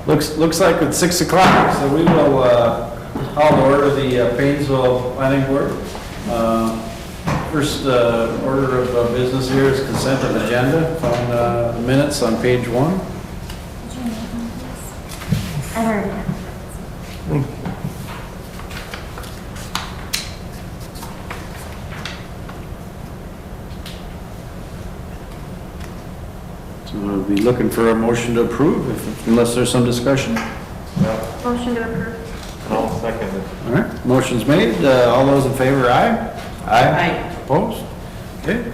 Looks like it's 6 o'clock, so we will call to order the Painesville Planning Board. First order of business here is consent of agenda. Found the minutes on page 1. I already have. So we'll be looking for a motion to approve, unless there's some discussion. Motion to approve. I'll second it. All right, motion's made. All those in favor, aye? Aye. Opposed? Okay.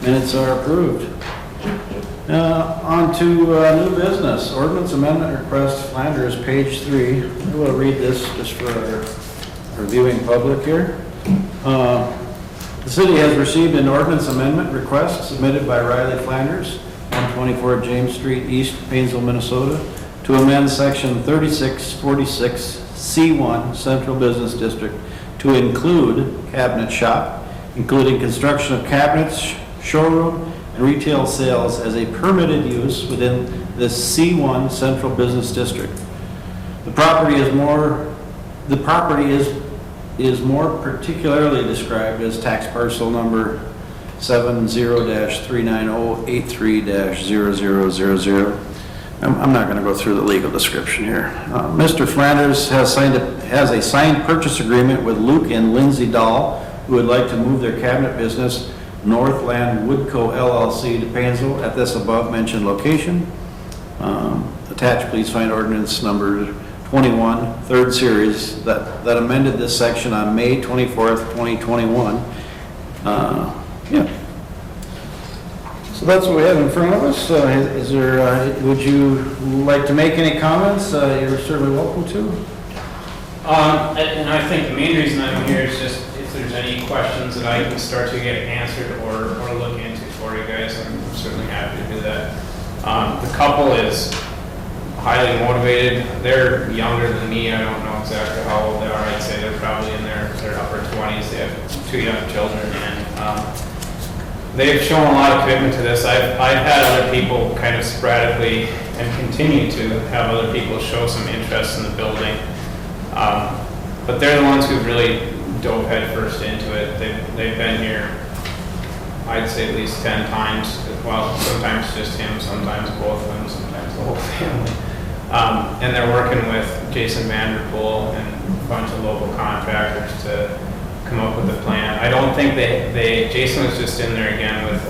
Minutes are approved. On to new business. Ordinance amendment request, Flanders, page 3. I will read this just for our viewing public here. The city has received an ordinance amendment request submitted by Riley Flanders, 124 James Street East, Painesville, Minnesota, to amend section 3646 C1 Central Business District to include cabinet shop, including construction of cabinets, showroom, and retail sales as a permitted use within this C1 Central Business District. The property is more particularly described as tax parcel number 70-390-83-0000. I'm not going to go through the legal description here. Mr. Flanders has a signed purchase agreement with Luke and Lindsay Dahl, who would like to move their cabinet business, Northland Woodco LLC, to Painesville at this above mentioned location. Attached, please find ordinance number 21, third series, that amended this section on May 24th, 2021. Yeah. So that's what we have in front of us. Is there, would you like to make any comments? You're certainly welcome to. And I think the main reason I'm here is just if there's any questions that I can start to get answered or look into for you guys, I'm certainly happy to do that. The couple is highly motivated. They're younger than me. I don't know exactly how old they are. I'd say they're probably in their upper 20s. They have 2 young children, and they've shown a lot of commitment to this. I've had other people kind of sporadically and continue to have other people show some interest in the building. But they're the ones who've really dove headfirst into it. They've been here, I'd say at least 10 times. Well, sometimes just him, sometimes both of them, sometimes the whole family. And they're working with Jason Vanderpool and a bunch of local contractors to come up with a plan. I don't think Jason was just in there again with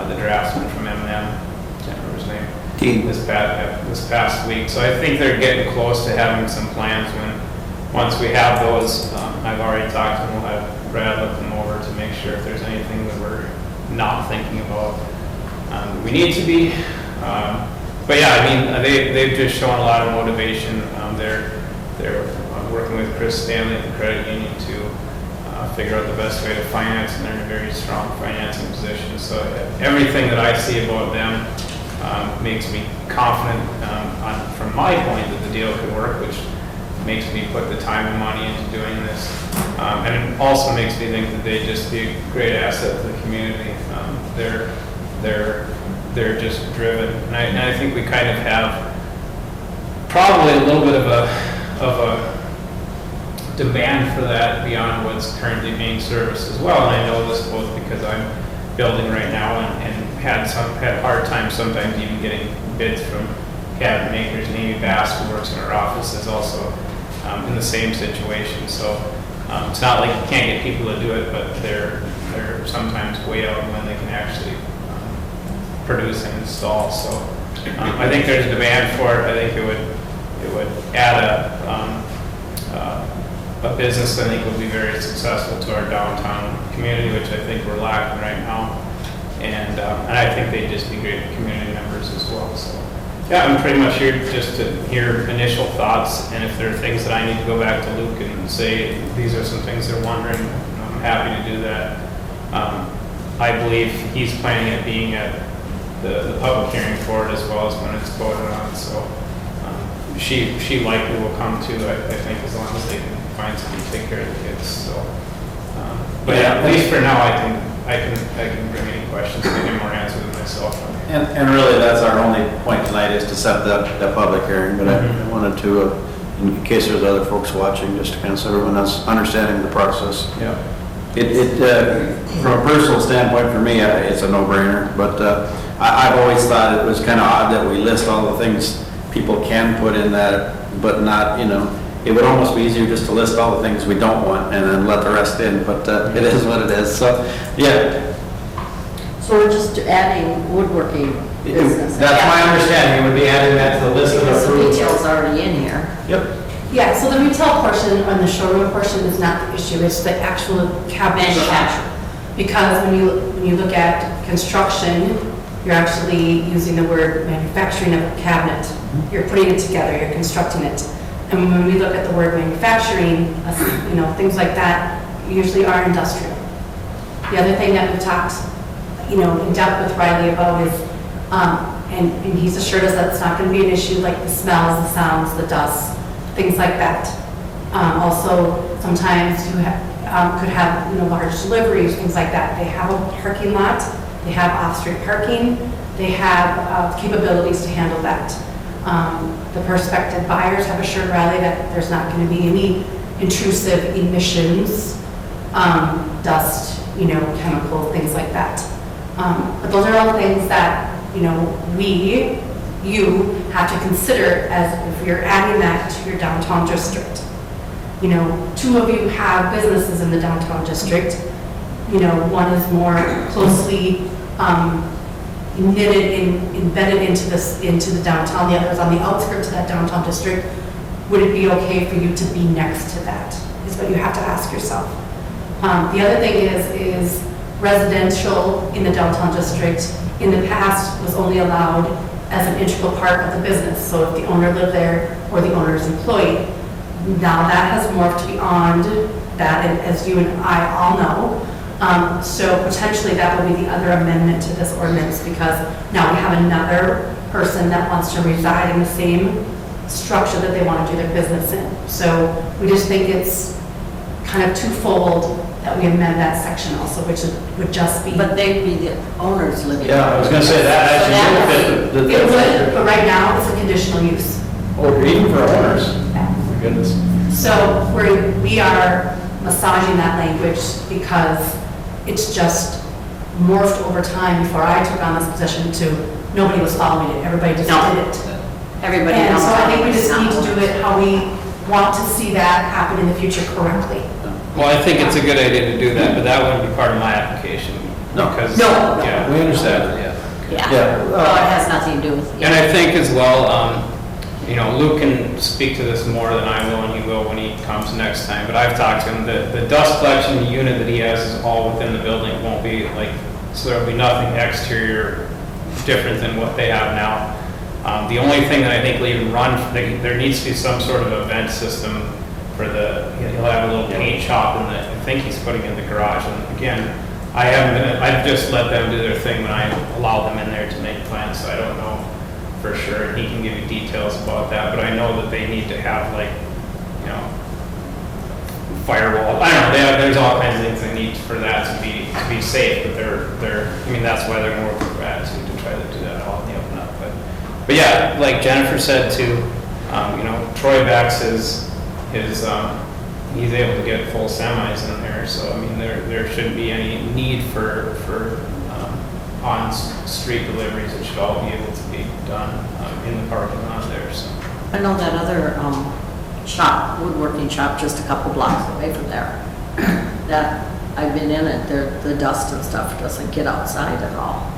the draftsman from M&M, can't remember his name, this past week. So I think they're getting close to having some plans. Once we have those, I've already talked to them, we'll have Brad look them over to make sure if there's anything that we're not thinking about. We need to be, but yeah, I mean, they've just shown a lot of motivation. They're working with Chris Stanley at the credit union to figure out the best way to finance, and they're in a very strong financing position. So everything that I see about them makes me confident from my point that the deal could work, which makes me put the time and money into doing this. And it also makes me think that they'd just be a great asset to the community. They're just driven, and I think we kind of have probably a little bit of a demand for that beyond what's currently being serviced as well. And I know this both because I'm building right now and had a hard time sometimes even getting bids from cabinet makers. And Amy Bass, who works in our office, is also in the same situation. So it's not like you can't get people to do it, but they're sometimes way out when they can actually produce and install. So I think there's a demand for it. I think it would add a business I think would be very successful to our downtown community, which I think we're lacking right now. And I think they'd just be great community members as well. So yeah, I'm pretty much here just to hear initial thoughts, and if there are things that I need to go back to Luke and say, these are some things they're wondering, I'm happy to do that. I believe he's planning at being at the public hearing for it as well as when it's voted on. So she likely will come too, I think, as long as they can find somebody to take care of the kids. So, but yeah, at least for now, I can bring any questions and get more answers than myself. And really, that's our only point tonight, is to set that public hearing, but I wanted to, in case there's other folks watching, just to kind of so everyone else understanding the process. Yeah. From a personal standpoint, for me, it's a no-brainer, but I've always thought it was kind of odd that we list all the things people can put in that, but not, it would almost be easier just to list all the things we don't want and then let the rest in, but it is what it is, so, yeah. So we're just adding woodworking business. That's my understanding, it would be adding that to the list of Because the approved. retail's already in here. Yep. Yeah, so the retail portion and the showroom portion is not the issue, it's the actual cabinet shop. Because when you look at construction, you're actually using the word manufacturing of a cabinet. You're putting it together, you're constructing it. And when we look at the word manufacturing, things like that usually are industrial. The other thing that we talked, in depth with Riley about is, and he's assured us that it's not going to be an issue like the smells, the sounds, the dust, things like that. Also, sometimes you could have large deliveries, things like that. They have a parking lot, they have off-street parking, they have capabilities to handle that. The prospective buyers have assured Riley that there's not going to be any intrusive emissions, dust, chemical, things like that. But those are all things that, you have to consider as if you're adding that to your downtown district. Two of you have businesses in the downtown district. One is more closely embedded into the downtown, the other is on the outskirts of that downtown district. Would it be okay for you to be next to that, is what you have to ask yourself. The other thing is residential in the downtown district in the past was only allowed as an integral part of the business. So if the owner lived there or the owner's employee. Now that has morphed beyond that, and as you and I all know. So potentially that will be the other amendment to this ordinance, because now we have another person that wants to reside in the same structure that they want to do their business in. So we just think it's kind of twofold that we amend that section also, which would just be. But they'd be the owners living. Yeah, I was gonna say that So that actually. It would, but right now it's a conditional use. Or even for owners. My goodness. So we are massaging that language because it's just morphed over time. Before I took on this position nobody was following it, everybody just did it. Everybody And else. so I think we just need to do it how we want to see that happen in the future correctly. Well, I think it's a good idea to do that, but that wouldn't be part of my application. No. Because, No. yeah. We understand, yeah. Yeah. Yeah. Well, it has nothing to do with. And I think as well, Luke can speak to this more than I will, and he will when he comes next time, but I've talked to him, the dust collection unit that he has is all within the building. It won't be so there'll be nothing exterior different than what they have now. The only thing that I think will even run, there needs to be some sort of a vent system for he'll have a little paint shop I think he's putting in the garage. And again, I've just let them do their thing when I allowed them in there to make plans, so I don't know for sure. He can give you details about that, but I know that they need to have firewall. I don't know, there's all kinds of things they need for that to be safe, but that's why they're going to work with Gratitude to try to do that all in the open up. But yeah, like Jennifer said too, Troy backs he's able to get full semis in there, so there shouldn't be any need for on-street deliveries. It should all be able to be done in the parking lot there. So I know that other shop, woodworking shop, just a couple blocks away from there. That I've been in it. The dust and stuff doesn't get outside at all.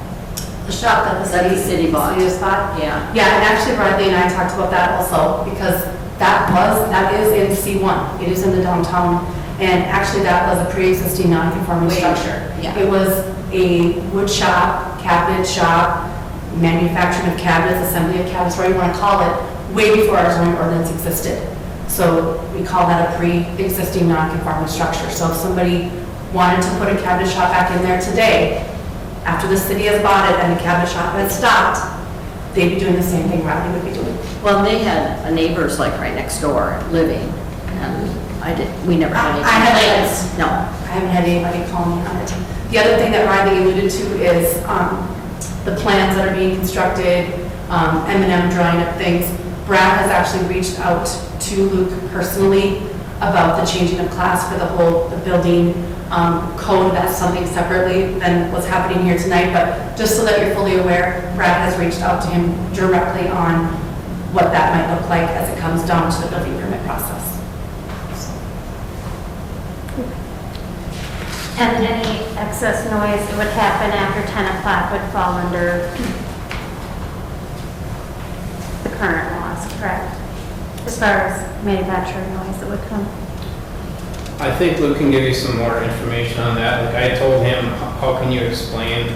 The shop that the city bought. City has bought? Yeah. Yeah, and actually Bradley and I talked about that also, because that is in C1. It is in the downtown, and actually that was a pre-existing non-conforming structure. Yeah. It was a wood shop, cabinet shop, manufacturing of cabinets, assembly of cabinets, whatever you want to call it, way before our zoning ordinance existed. So we call that a pre-existing non-conforming structure. So if somebody wanted to put a cabinet shop back in there today, after the city has bought it and the cabinet shop has stopped, they'd be doing the same thing Riley would be doing. Well, they had a neighbors like right next door living, and we never had any I had complaints. No. I haven't had anybody call me on it. The other thing that Riley alluded to is the the plans that are being constructed, M&M drawing up things. Brad has actually reached out to Luke personally about the changing of class for the building code. That's something separately than what's happening here tonight, but just so that you're fully aware, Brad has reached out to him directly on what that might look like as it comes down to the building permit process. And any excess noise that would happen after 10 o'clock would fall under the current laws, correct? As far as manufacturing noise that would come. I think Luke can give you some more information on that. Like I told him, how can you explain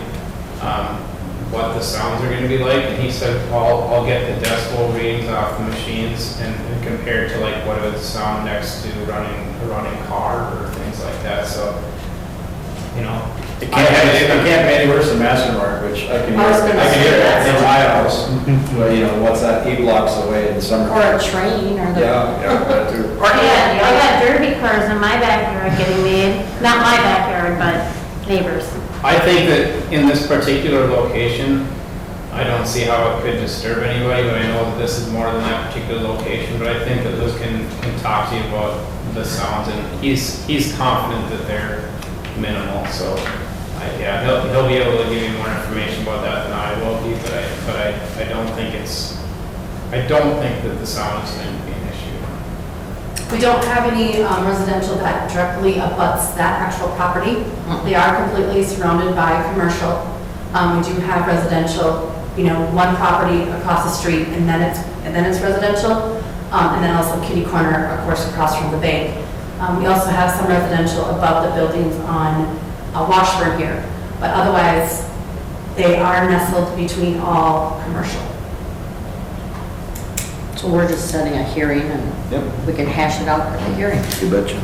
what the sounds are going to be like? And he said, I'll get the decibel readings off the machines and compare to like what it would sound next to a running car or things like that. So, you know, It can't be any worse than Mastermark, which I can I was gonna say hear that. it in my house. But, you know, what's that, 8 blocks away in the summer? Or a train or the. Yeah, that too. Or I got derby cars in my backyard getting made, not my backyard, but neighbors. I think that in this particular location, I don't see how it could disturb anybody, but I know that this is more than that particular location. But I think that Luke can talk to you about the sounds, and he's confident that they're minimal. So, yeah, he'll be able to give you more information about that than I will be. But I don't think that the sound is going to be an issue. We don't have any residential that directly abuts that actual property. They are completely surrounded by commercial. We do have residential, you know, one property across the street, and then it's residential, and then also kitty corner, of course, across from the bank. We also have some residential above the buildings on Washburn here, but otherwise they are nestled between all commercial. So we're just setting a hearing and Yep, we can hash it out at the hearing. you betcha.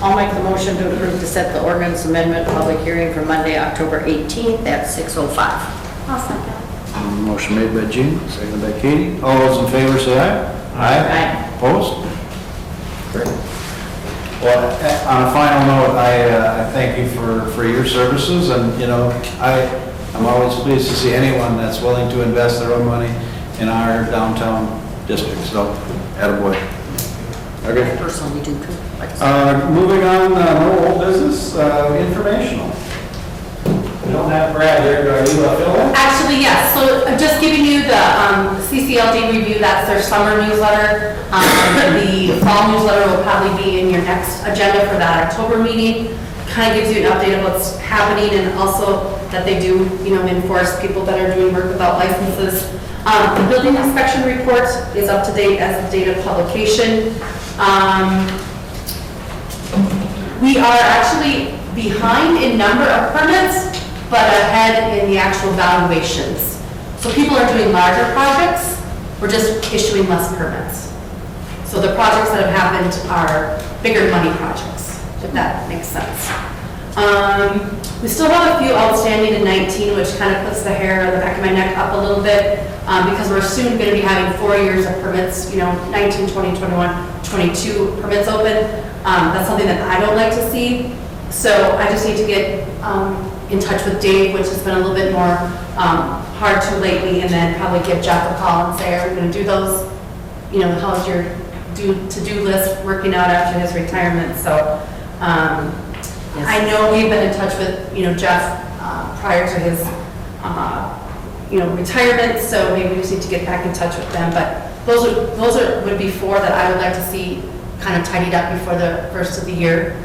I'll make the motion to approve to set the ordinance amendment public hearing for Monday, October 18th at 6:05. I'll second. Motion made by Jean, seconded by Katie. All those in favor say aye. Aye. Opposed? Great. Well, on a final note, I thank you for your services, and, you know, I'm always pleased to see anyone that's willing to invest their own money in our downtown district, so, attaboy. Okay. I personally do too. Moving on, no old business, informational. We don't have Brad here, do you fill in? Actually, yes, so I'm just giving you the CCLD review, that's their summer newsletter. The fall newsletter will probably be in your next agenda for that October meeting. Kind of gives you an update of what's happening, and also that they do, you know, enforce people that are doing work without licenses. The building inspection report is up to date as of date of publication. We are actually behind in number of permits, but ahead in the actual valuations. So people are doing larger projects, we're just issuing less permits. So the projects that have happened are bigger money projects, if that makes sense. We still have a few outstanding in 19, which kind of puts the hair on the back of my neck up a little bit, because we're soon going to be having 4 years of permits, you know, 19, 20, 21, 22 permits open. That's something that I don't like to see. So I just need to get in touch with Dave, which has been a little bit more hard to lately, and then probably give Jeff a call and say, are we going to do those? You know, how's your to-do list working out after his retirement? So I know we've been in touch with, you know, Jeff prior to his, you know, retirement, so maybe we just need to get back in touch with them. But those would be 4 that I would like to see kind of tidied up before the first of the year.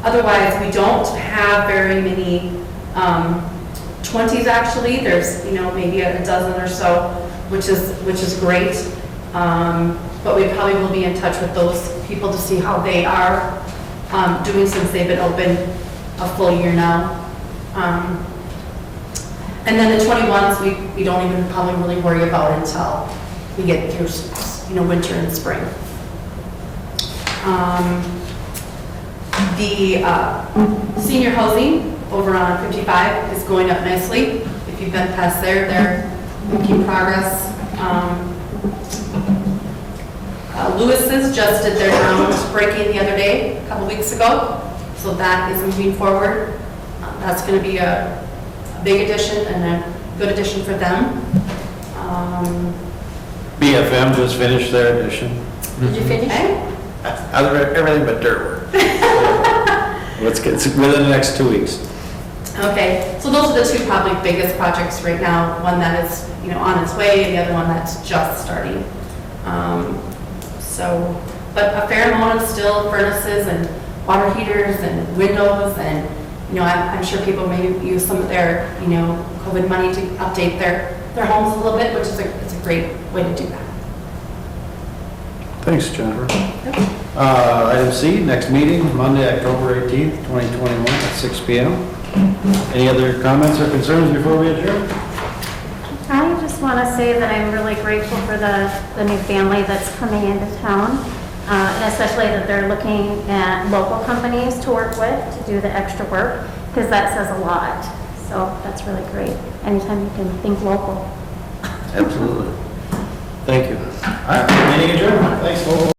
Otherwise, we don't have very many 20s actually. There's, you know, maybe a dozen or so, which is great. But we probably will be in touch with those people to see how they are doing since they've been open a full year now. And then the 21s, we don't even probably really worry about until we get through, you know, winter and spring. The senior housing over on 55 is going up nicely. If you've been past there, they're making progress. Lewis's just did their groundbreaking the other day, a couple weeks ago, so that is moving forward. That's going to be a a big addition and a good addition for them. BFM just finished their addition. Did you finish? Okay. Everything but dirt work. Let's get, it's within the next 2 weeks. Okay, so those are the two probably biggest projects right now, one that is, on its way, and the other one that's just starting. But a fair amount of still furnaces and water heaters and windows, and, I'm sure people may use some of their, COVID money to update their homes a little bit, which is it's a great way to do that. Thanks, Jennifer. Item C, next meeting, Monday, October 18th, 2021 at 6 PM. Any other comments or concerns before we adjourn? I just want to say that I'm really grateful for the new family that's coming into town, and especially that they're looking at local companies to work with to do the extra work, because that says a lot. So that's really great. Anytime you can think local. Absolutely. Thank you. All right, meeting adjourned. Thanks, folks.